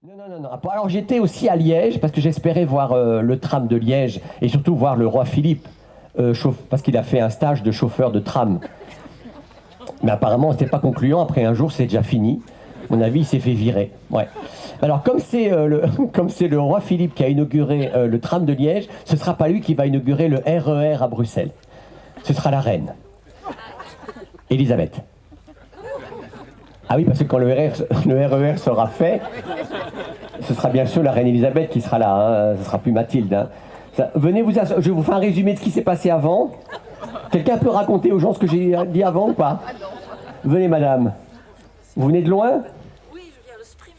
Non. Alors j'étais aussi à Liège parce que j'espérais voir le tram de Liège et surtout voir le roi Philippe, parce qu'il a fait un stage de chauffeur de tram. Mais apparemment, c'était pas concluant. Après un jour, c'est déjà fini. À mon avis, il s'est fait virer. Ouais. Alors, comme c'est le roi Philippe qui a inauguré le tram de Liège, ce sera pas lui qui va inaugurer le RER à Bruxelles. Ce sera la reine, Elisabeth. Ah oui, parce que quand le RER sera fait, ce sera bien sûr la reine Elisabeth qui sera là. Hein. Ce sera plus Mathilde. Hein. Venez vous asseoir. Je vais vous faire un résumé de ce qui s'est passé avant. Quelqu'un peut raconter aux gens ce que j'ai dit avant ou pas? Venez, madame. Vous venez de loin? Oui, je viens de Sprimont.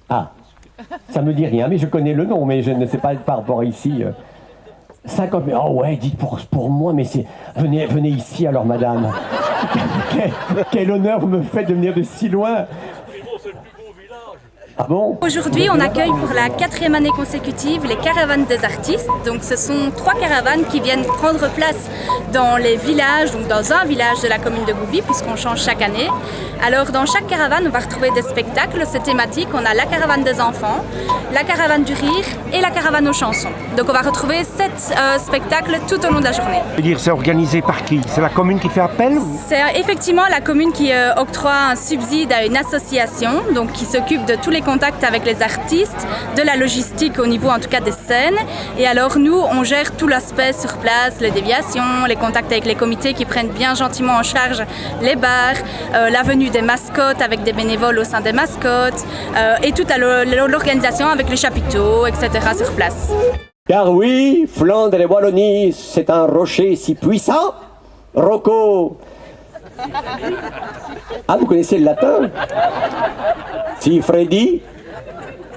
Ah, ça me dit rien, mais je connais le nom, mais je ne sais pas par rapport ici. 50 000. Oh ouais, dites pour moi, mais c'est... Venez ici alors, madame. Quel honneur vous me faites de venir de si loin. Ah bon? Aujourd'hui, on accueille pour la 4e année consécutive les caravanes des artistes. Donc, ce sont 3 caravanes qui viennent prendre place dans les villages, donc dans un village de la commune de Gouvy, puisqu'on change chaque année. Alors, dans chaque caravane, on va retrouver des spectacles. C'est thématique. On a la caravane des enfants, la caravane du rire et la caravane aux chansons. Donc, on va retrouver 7 spectacles tout au long de la journée. C'est organisé par qui? C'est la commune qui fait appel? C'est effectivement la commune qui octroie un subside à une association, donc qui s'occupe de tous les contacts avec les artistes, de la logistique au niveau en tout cas des scènes. Et alors nous, on gère tout l'aspect sur place, les déviations, les contacts avec les comités qui prennent bien gentiment en charge les bars, la venue des mascottes avec des bénévoles au sein des mascottes, et toute l'organisation avec les chapiteaux, etc. sur place. Car oui, Flandre et Wallonie, c'est un rocher si puissant. Rocco. Ah, vous connaissez le latin? Si, Freddy.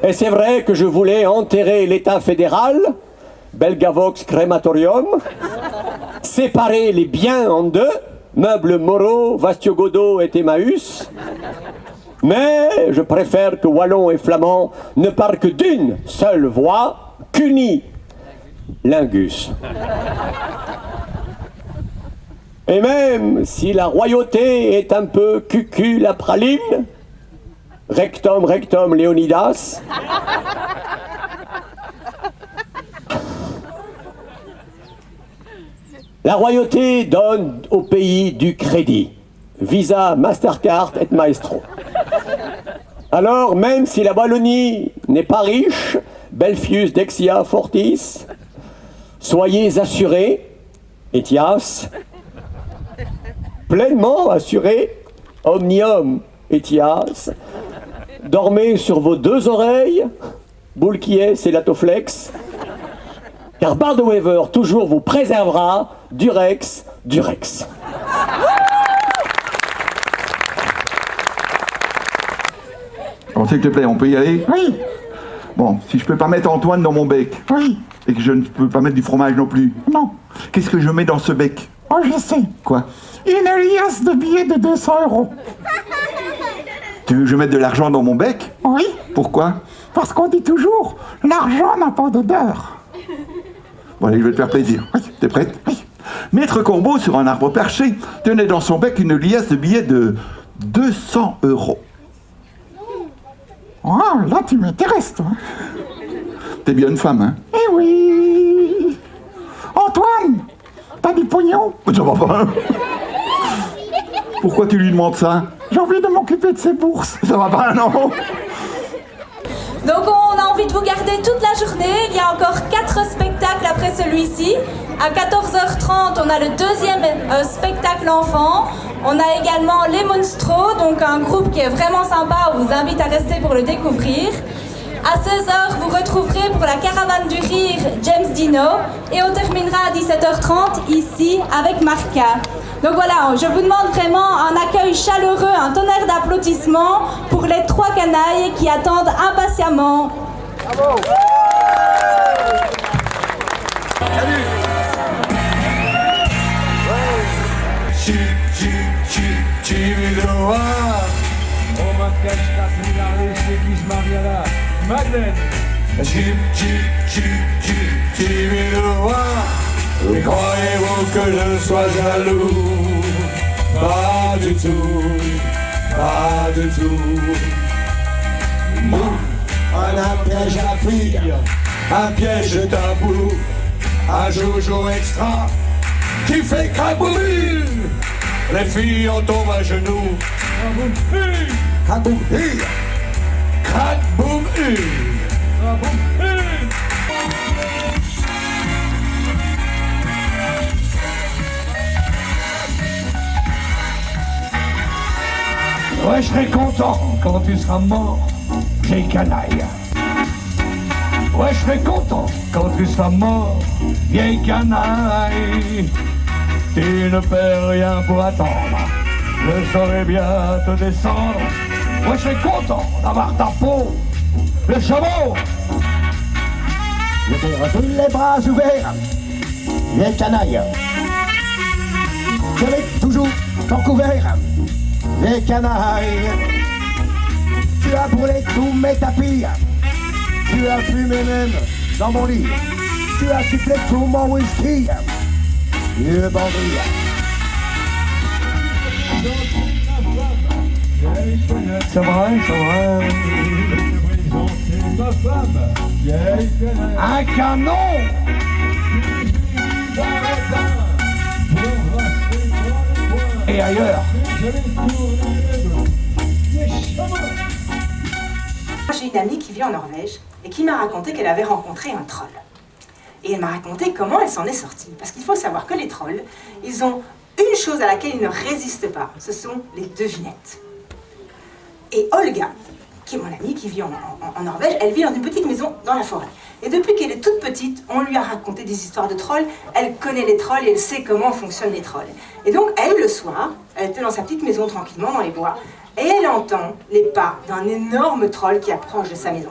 Et c'est vrai que je voulais enterrer l'État fédéral, Belgavox Crematorium, séparer les biens en deux, meubles Moreau, Vastiogodo et Emmaüs. Mais je préfère que Wallons et Flamands ne parlent que d'une seule voix, qu'unie Lingus. Et même si la royauté est un peu cucu la praline, rectum Léonidas, la royauté donne au pays du crédit. Visa, Mastercard et Maestro. Alors, même si la Wallonie n'est pas riche, Belfius Dexia Fortis, soyez assurés, Etias, pleinement assurés, Omnium Etias, dormez sur vos 2 oreilles, Boulquies et Latoflex, car Bardewever toujours vous préservera Durex. Bon, s'il te plaît, on peut y aller? Oui. Bon, si je peux pas mettre Antoine dans mon bec. Oui. Et que je ne peux pas mettre du fromage non plus. Non. Qu'est-ce que je mets dans ce bec? Oh, je sais. Quoi? Une liasse de billets de 200 €. Tu veux que je mette de l'argent dans mon bec? Oui. Pourquoi? Parce qu'on dit toujours, l'argent n'a pas d'odeur. Bon, allez, je vais te faire plaisir. Oui. T'es prête? Oui. Maître Corbeau, sur un arbre perché, tenait dans son bec une liasse de billets de 200 €. Oh, là, tu m'intéresses, toi. T'es bien une femme, hein? Eh oui. Antoine, t'as du pognon? Ça va pas, hein? Pourquoi tu lui demandes ça? J'ai envie de m'occuper de ses bourses. Ça va pas, non? Donc on a envie de vous garder toute la journée. Il y a encore 4 spectacles après celui-ci. À 14h30, on a le 2e spectacle enfant. On a également Les Monstros, donc un groupe qui est vraiment sympa. On vous invite à rester pour le découvrir. À 16h, vous retrouverez pour la caravane du rire James Dino. Et on terminera à 17h30 ici avec Marca. Donc voilà, je vous demande vraiment un accueil chaleureux, un tonnerre d'applaudissements pour les 3 canailles qui attendent impatiemment. Bravo. Croyez-vous que je sois jaloux? Pas du tout, pas du tout. Nous, Un piège à filles, un piège tabou, un joujou extra qui fait crabouille. Les filles en tombent à genoux. Craboum, craboum, Ouais, je serai content quand tu seras mort, vieille canaille. Ouais, je serai content quand tu seras mort, vieille canaille. Tu ne perds rien pour attendre, je saurai bien te descendre. Ouais, je serai content d'avoir ta peau, le chameau. Je vais tous les bras ouverts, vieille canaille. Je vais toujours ton couvert, vieille canaille. Tu as brûlé tous mes tapis, tu as fumé même dans mon lit, tu as sifflé tout mon whisky, vieux bandit. C'est vrai, c'est vrai. Un canon. Et ailleurs. J'ai une amie qui vit en Norvège et qui m'a raconté qu'elle avait rencontré un troll. Et elle m'a raconté comment elle s'en est sortie. Parce qu'il faut savoir que les trolls, ils ont une chose à laquelle ils ne résistent pas, ce sont les devinettes. Et Olga, qui est mon amie, qui vit en Norvège, elle vit dans une petite maison dans la forêt. Et depuis qu'elle est toute petite, on lui a raconté des histoires de trolls, elle connaît les trolls et elle sait comment fonctionnent les trolls. Et donc elle, le soir, elle était dans sa petite maison tranquillement dans les bois, et elle entend les pas d'un énorme troll qui approche de sa maison.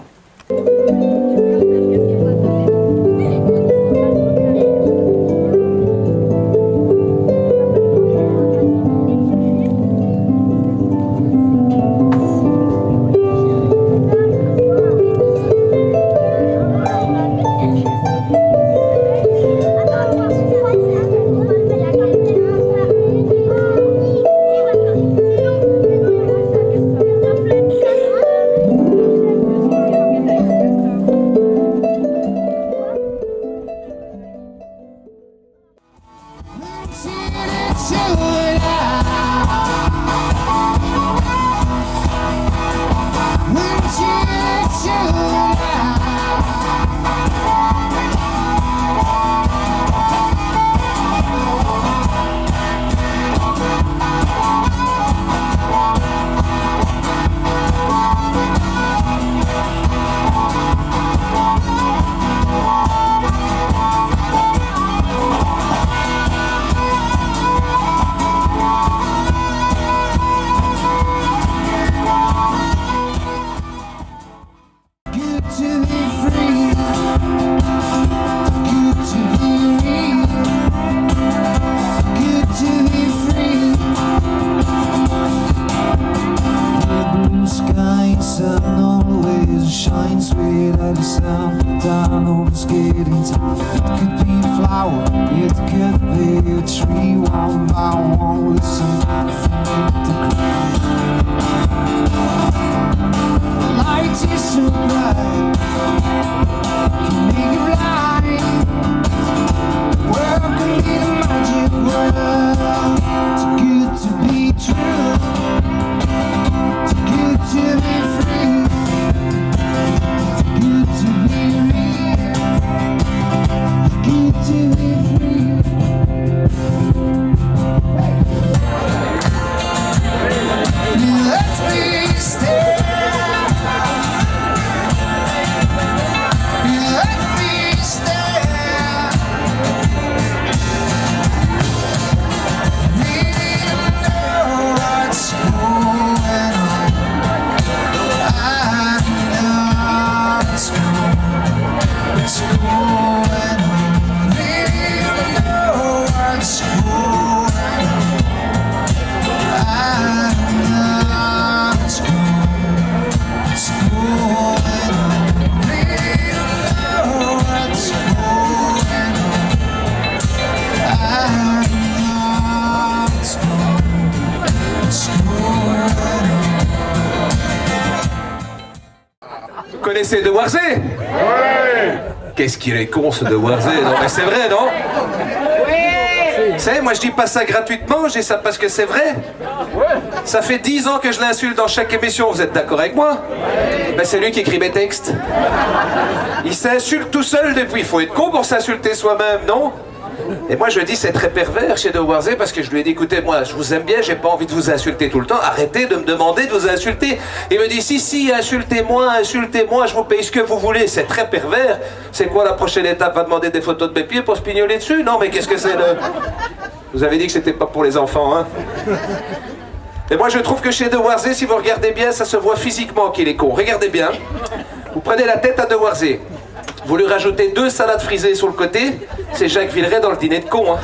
connaissez De Warzé? Ouais. Qu'est-ce qu'il est con ce De Warzé? Non mais c'est vrai, non? Oui. Vous savez, moi je dis pas ça gratuitement, je dis ça parce que c'est vrai. Ça fait 10 ans que je l'insulte dans chaque émission, vous êtes d'accord avec moi? Ben c'est lui qui écrit mes textes. Il s'insulte tout seul depuis, il faut être con pour s'insulter soi-même, non? Et moi je dis c'est très pervers chez De Warzé parce que je lui ai dit écoutez moi je vous aime bien, j'ai pas envie de vous insulter tout le temps, arrêtez de me demander de vous insulter. Il me dit si insultez-moi, je vous paye ce que vous voulez. C'est très pervers. C'est quoi la prochaine étape? Va demander des photos de mes pieds pour se pignoler dessus? Non mais qu'est-ce que c'est le... Vous avez dit que c'était pas pour les enfants hein? Et moi je trouve que chez De Warzé, si vous regardez bien, ça se voit physiquement qu'il est con. Regardez bien, vous prenez la tête à De Warzé, vous lui rajoutez 2 salades frisées sur le côté, c'est Jacques Villeray dans le dîner de con. Hein.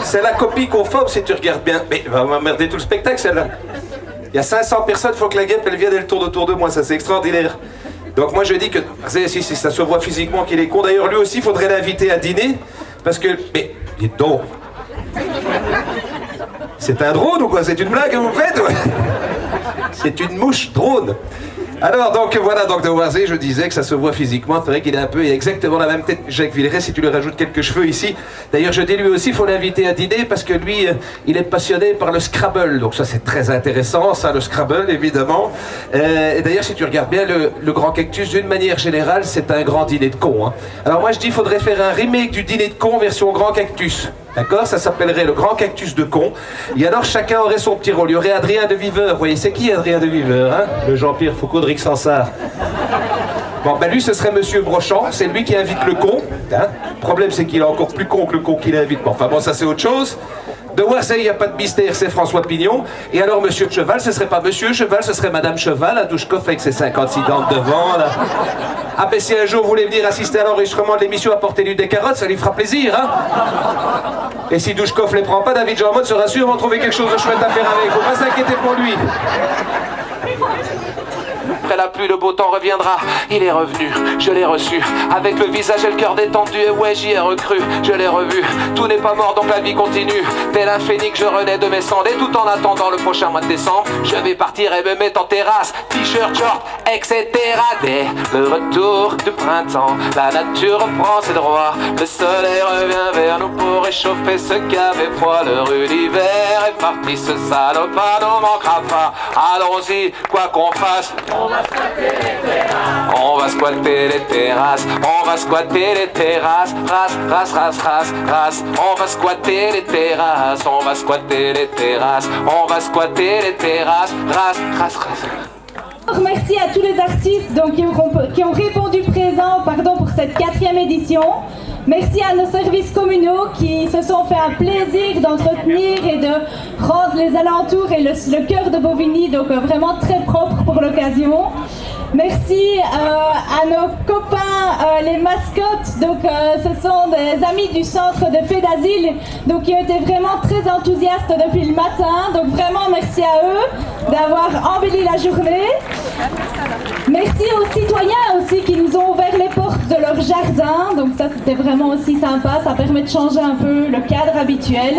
C'est la copie conforme si tu regardes bien. Mais va m'emmerder tout le spectacle celle-là. Il y a 500 personnes, il faut que la guêpe elle vienne et elle tourne autour de moi, ça c'est extraordinaire. Donc moi je dis que si ça se voit physiquement qu'il est con, d'ailleurs lui aussi il faudrait l'inviter à dîner, parce que... Mais, dites donc. C'est un drone ou quoi? C'est une blague que vous faites? C'est une mouche drone. Alors donc voilà, donc De Warzé, je disais que ça se voit physiquement, c'est vrai qu'il est un peu, il a exactement la même tête que Jacques Villeray si tu lui rajoutes quelques cheveux ici. D'ailleurs je dis lui aussi, il faut l'inviter à dîner parce que lui, il est passionné par le Scrabble, donc ça c'est très intéressant, ça le Scrabble évidemment. Et d'ailleurs si tu regardes bien le Grand Cactus, d'une manière générale, c'est un grand dîner de con. Hein. Alors moi je dis, il faudrait faire un remake du dîner de con version Grand Cactus. D'accord? Ça s'appellerait le Grand Cactus de con. Et alors chacun aurait son petit rôle. Il y aurait Adrien de Viveur. Vous voyez, c'est qui Adrien de Viveur hein? Le Jean-Pierre Foucault de Rixensart. Bon, ben lui, ce serait Monsieur Brochant. C'est lui qui invite le con. Hein? Le problème, c'est qu'il est encore plus con que le con qu'il invite. Bon, enfin bon, ça c'est autre chose. De Warzé, il n'y a pas de mystère, c'est François Pignon. Et alors, Monsieur Cheval, ce serait pas Monsieur Cheval, ce serait Madame Cheval, à Douchkoff avec ses 56 dents devant, là. Ah, ben si un jour vous voulez venir assister à l'enregistrement de l'émission apportez-lui des carottes, ça lui fera plaisir, hein. Et si Douchkoff les prend pas, David Jean-Mode sera sûr d'en trouver quelque chose de chouette à faire avec. Faut pas s'inquiéter pour lui. Après la pluie, le beau temps reviendra. Il est revenu, je l'ai reçu, avec le visage et le cœur détendu. Et ouais, j'y ai recru, je l'ai revu. Tout n'est pas mort, donc la vie continue. Tel un phénix, je renais de mes cendres. Et tout en attendant le prochain mois de décembre, je vais partir et me mettre en terrasse. T-shirt, short, etc. Dès le retour du printemps, la nature reprend ses droits. Le soleil revient vers nous pour réchauffer ce qu'avait froid. Le rude hiver est parti, ce salopard n'en manquera pas. Allons-y, quoi qu'on fasse. On va squatter les terrasses, on va squatter les terrasses, race. On va squatter les terrasses, on va squatter les terrasses, on va squatter les terrasses, race. Merci à tous les artistes donc, qui ont répondu présent pour cette 4e édition. Merci à nos services communaux qui se sont fait un plaisir d'entretenir et de rendre les alentours et le cœur de Bovigny donc vraiment très propre pour l'occasion. Merci à nos copains, les mascottes, donc ce sont des amis du centre de fées d'asile donc qui ont été vraiment très enthousiastes depuis le matin, donc vraiment merci à eux d'avoir embelli la journée. Merci aux citoyens aussi qui nous ont ouvert les portes de leur jardin, donc ça c'était vraiment aussi sympa, ça permet de changer un peu le cadre habituel.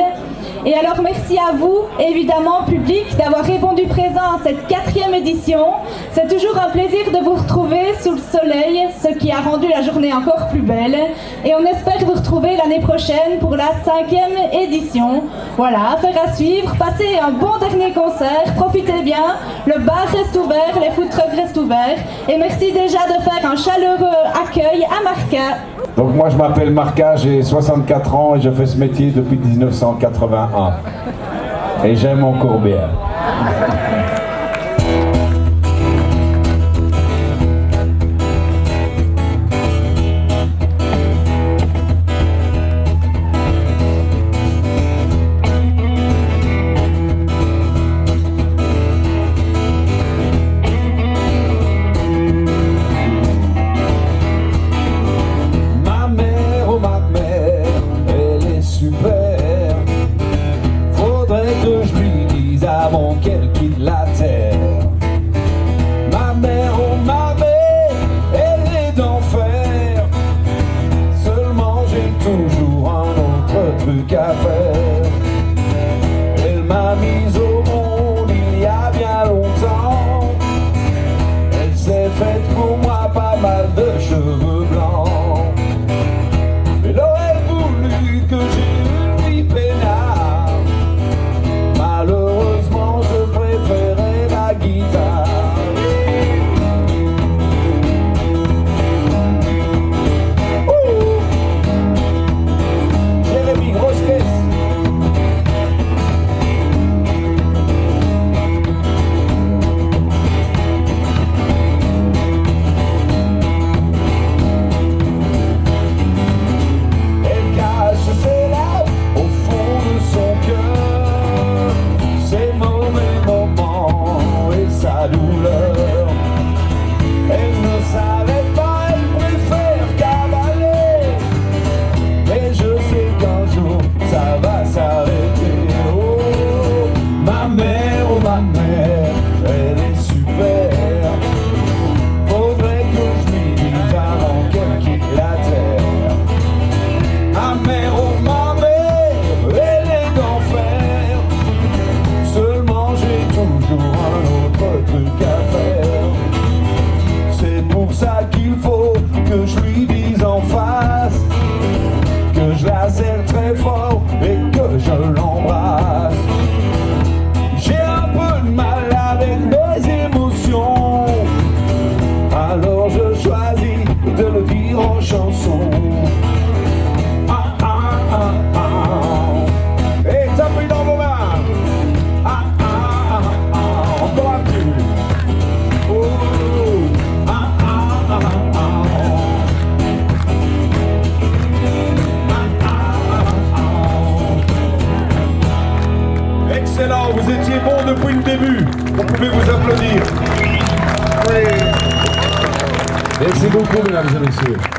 Et alors merci à vous, évidemment, public, d'avoir répondu présent à cette 4e édition. C'est toujours un plaisir de vous retrouver sous le soleil, ce qui a rendu la journée encore plus belle. Et on espère vous retrouver l'année prochaine pour la 5e édition. Voilà, affaire à suivre, passez un bon dernier concert, profitez bien, le bar reste ouvert, les food trucks restent ouverts. Et merci déjà de faire un chaleureux accueil à Marca. Donc moi je m'appelle Marca, j'ai 64 ans et je fais ce métier depuis 1981. Et j'aime encore bien. pour ça qu'il faut que je lui dise en face que je la serre très fort et que je l'embrasse. J'ai un peu de mal avec mes émotions, alors je choisis de le dire en chanson. Ah ah ah ah. Et tapez dans vos mains. Ah ah ah ah. Encore un peu. Oh ah ah ah ah. Excellent, vous étiez bon depuis le début. Vous pouvez vous applaudir. Oui. Merci beaucoup, mesdames et messieurs.